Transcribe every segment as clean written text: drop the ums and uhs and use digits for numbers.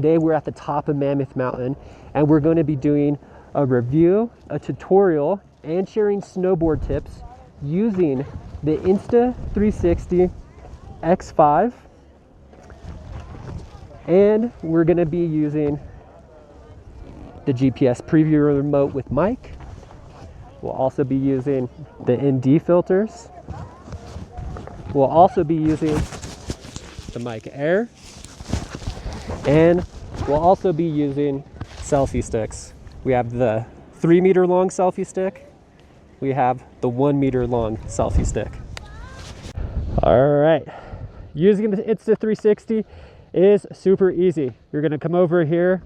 Today we're at the top of Mammoth Mountain and we're going to be doing a review, a tutorial, and sharing snowboard tips using the Insta360 X5. And we're going to be using the GPS preview remote with mic. We'll also be using the ND filters. We'll also be using the mic Air. And we'll also be using selfie sticks. We have the 3 meter long selfie stick. We have the 1 meter long selfie stick. All right, using the Insta360 is super easy. You're gonna come over here,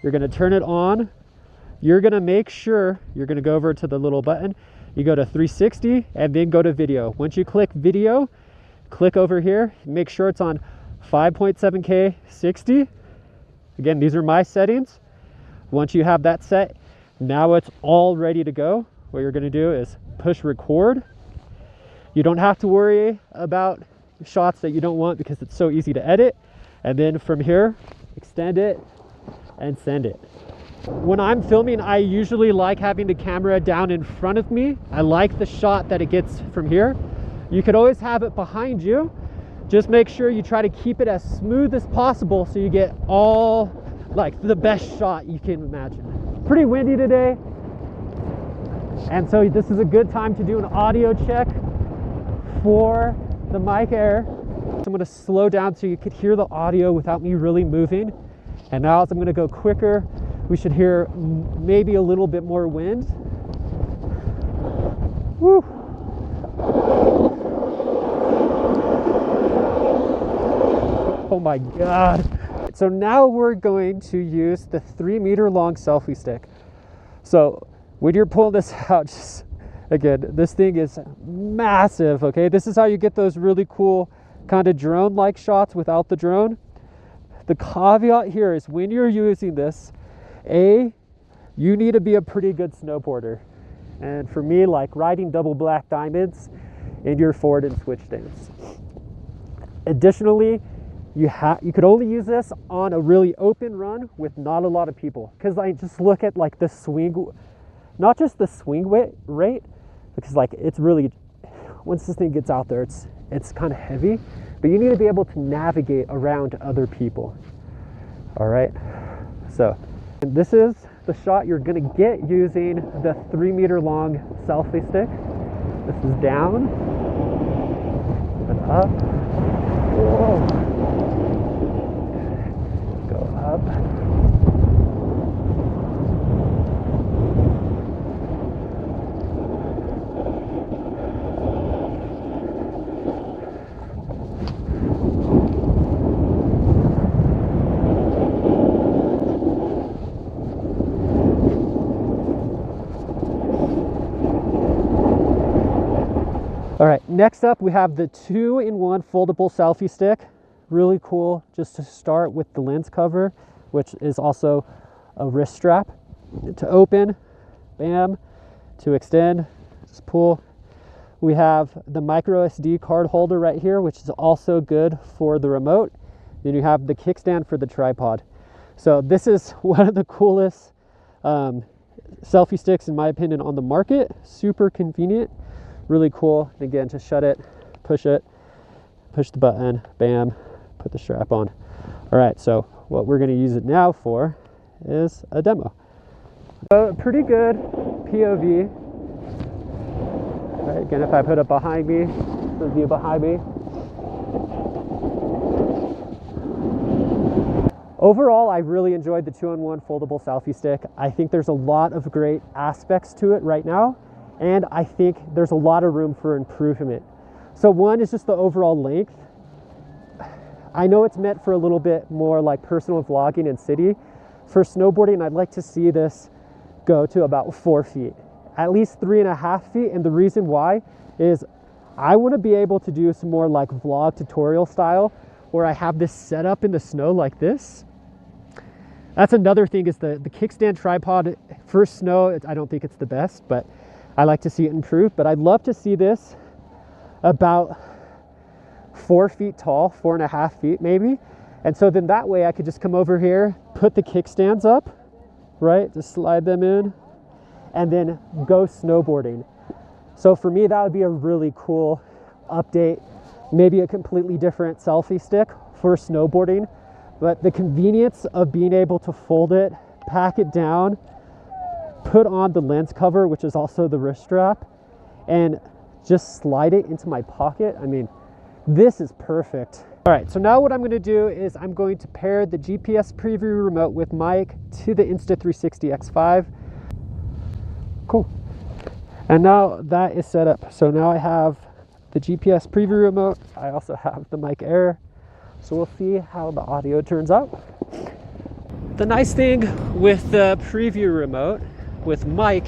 you're gonna turn it on. You're gonna make sure, you're gonna go over to the little button, you go to 360 and then go to video. Once you click video, click over here, make sure it's on 5.7K 60. Again, these are my settings. Once you have that set, now it's all ready to go. What you're gonna do is push record. You don't have to worry about shots that you don't want because it's so easy to edit. And then from here, extend it and send it. When I'm filming, I usually like having the camera down in front of me. I like the shot that it gets from here. You could always have it behind you. Just make sure you try to keep it as smooth as possible so you get all, like, the best shot you can imagine. Pretty windy today, and so this is a good time to do an audio check for the mic Air. So I'm gonna slow down so you could hear the audio without me really moving. And now as I'm gonna go quicker, we should hear maybe a little bit more wind. Woo! Oh my God. So now we're going to use the 3 meter long selfie stick. So when you're pulling this out, just, again, this thing is massive, okay? This is how you get those really cool kind of drone-like shots without the drone. The caveat here is when you're using this, you need to be a pretty good snowboarder. And for me, like riding double black diamonds in your forward and switch stance. Additionally, you could only use this on a really open run with not a lot of people. Because I just look at like the swing, not just the swing rate, because like it's really, once this thing gets out there, it's kind of heavy, but you need to be able to navigate around other people. All right, so this is the shot you're gonna get using the 3 meter long selfie stick. This is down and up. Whoa. Up. All right, next up we have the 2-in-1 foldable selfie stick. Really cool just to start with the lens cover, which is also a wrist strap. To open, bam, to extend, just pull. We have the micro SD card holder right here, which is also good for the remote. Then you have the kickstand for the tripod. So this is one of the coolest selfie sticks in my opinion on the market. Super convenient, really cool. And again, just shut it, push the button, bam, put the strap on. All right, so what we're going to use it now for is a demo. So pretty good POV. All right, again, if I put it behind me, the view behind me. Overall, I really enjoyed the 2-in-1 foldable selfie stick. I think there's a lot of great aspects to it right now, and I think there's a lot of room for improvement. So one is just the overall length. I know it's meant for a little bit more like personal vlogging and city. For snowboarding, I'd like to see this go to about 4 feet, at least 3.5 feet. And the reason why is I want to be able to do some more like vlog tutorial style where I have this set up in the snow like this. That's another thing is the kickstand tripod for snow. I don't think it's the best, but I like to see it improve. But I'd love to see this about 4 feet tall, 4.5 feet maybe, And so then that way I could just come over here, put the kickstands up, right? Just slide them in and then go snowboarding. So for me, that would be a really cool update. Maybe a completely different selfie stick for snowboarding, but the convenience of being able to fold it, pack it down, put on the lens cover, which is also the wrist strap, and just slide it into my pocket. I mean, this is perfect. All right, so now what I'm going to do is I'm going to pair the GPS preview remote with mic to the Insta360 X5. Cool. And now that is set up. So now I have the GPS preview remote. I also have the mic Air. So we'll see how the audio turns out. The nice thing with the preview remote with mic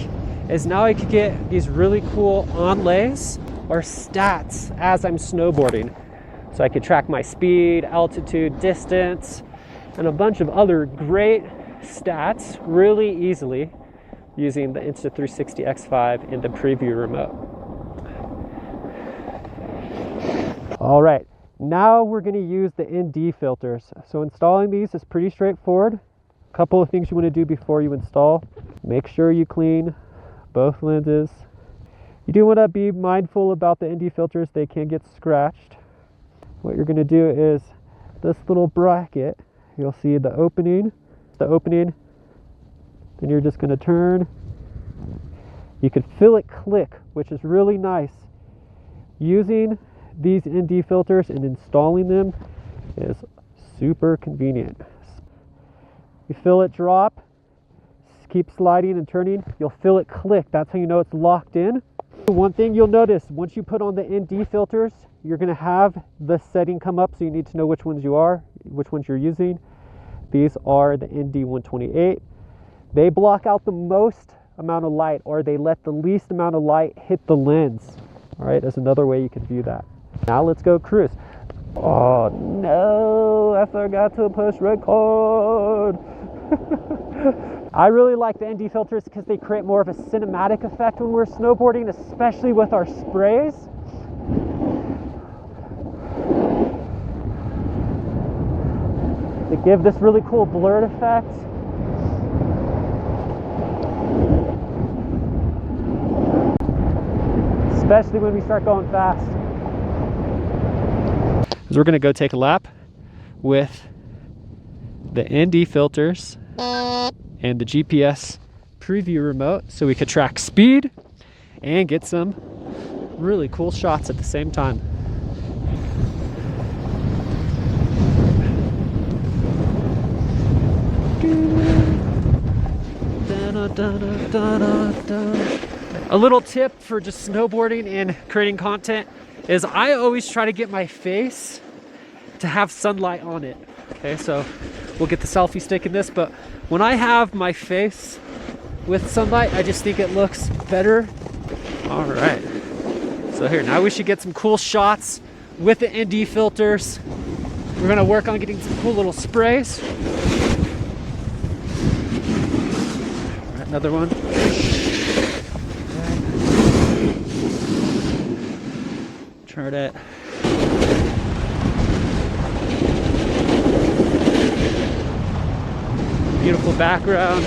is now I could get these really cool onlays or stats as I'm snowboarding. So I could track my speed, altitude, distance, and a bunch of other great stats really easily using the Insta360 X5 in the preview remote. All right, now we're going to use the ND filters. So installing these is pretty straightforward. A couple of things you want to do before you install. Make sure you clean both lenses. You do want to be mindful about the ND filters. They can get scratched. What you're going to do is this little bracket, you'll see the opening, then you're just going to turn. You could feel it click, which is really nice. Using these ND filters and installing them is super convenient. You feel it drop, keep sliding and turning, you'll feel it click. That's how you know it's locked in. One thing you'll notice, once you put on the ND filters, you're going to have the setting come up, so you need to know which ones you're using. These are the ND 128. They block out the most amount of light, or they let the least amount of light hit the lens. All right, that's another way you can view that. Now let's go cruise. Oh no, I forgot to push record. I really like the ND filters because they create more of a cinematic effect when we're snowboarding, especially with our sprays. They give this really cool blurred effect. Especially when we start going fast. So we're going to go take a lap with the ND filters and the GPS preview remote so we could track speed and get some really cool shots at the same time. A little tip for just snowboarding and creating content is I always try to get my face to have sunlight on it. Okay, so we'll get the selfie stick in this, but when I have my face with sunlight, I just think it looks better. All right, so here, now we should get some cool shots with the ND filters. We're gonna work on getting some cool little sprays. All right, another one. Turn it. Beautiful background.